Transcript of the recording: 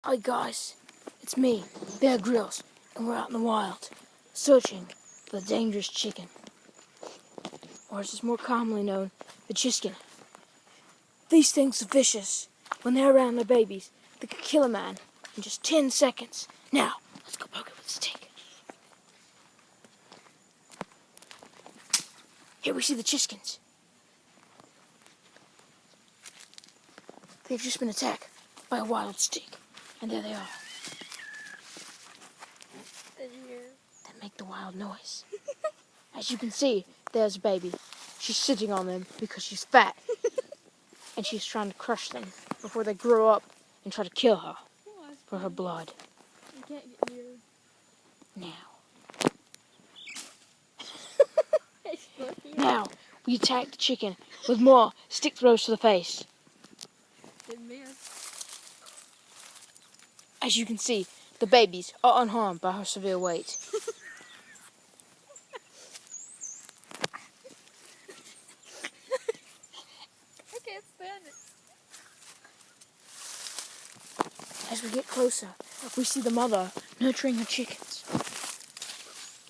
Hi guys, it's me, Bear Grylls, and we're out in the wild, searching for the dangerous chicken, or as it's more commonly known, the Chisken. These things are vicious. When they're around their babies, they could kill a man in just 10 seconds. Now, let's go poke it with a stick. Here we see the Chisskens. They've just been attacked by a wild stick, and there they are. They make the wild noise. As you can see, there's a baby. She's sitting on them because she's fat. And she's trying to crush them before they grow up and try to kill her for her blood. You can't get near. Now, we attack the chicken with more stick throws to the face. As you can see, the babies are unharmed by her severe weight. I can't stand it. As we get closer, we see the mother nurturing her chickens.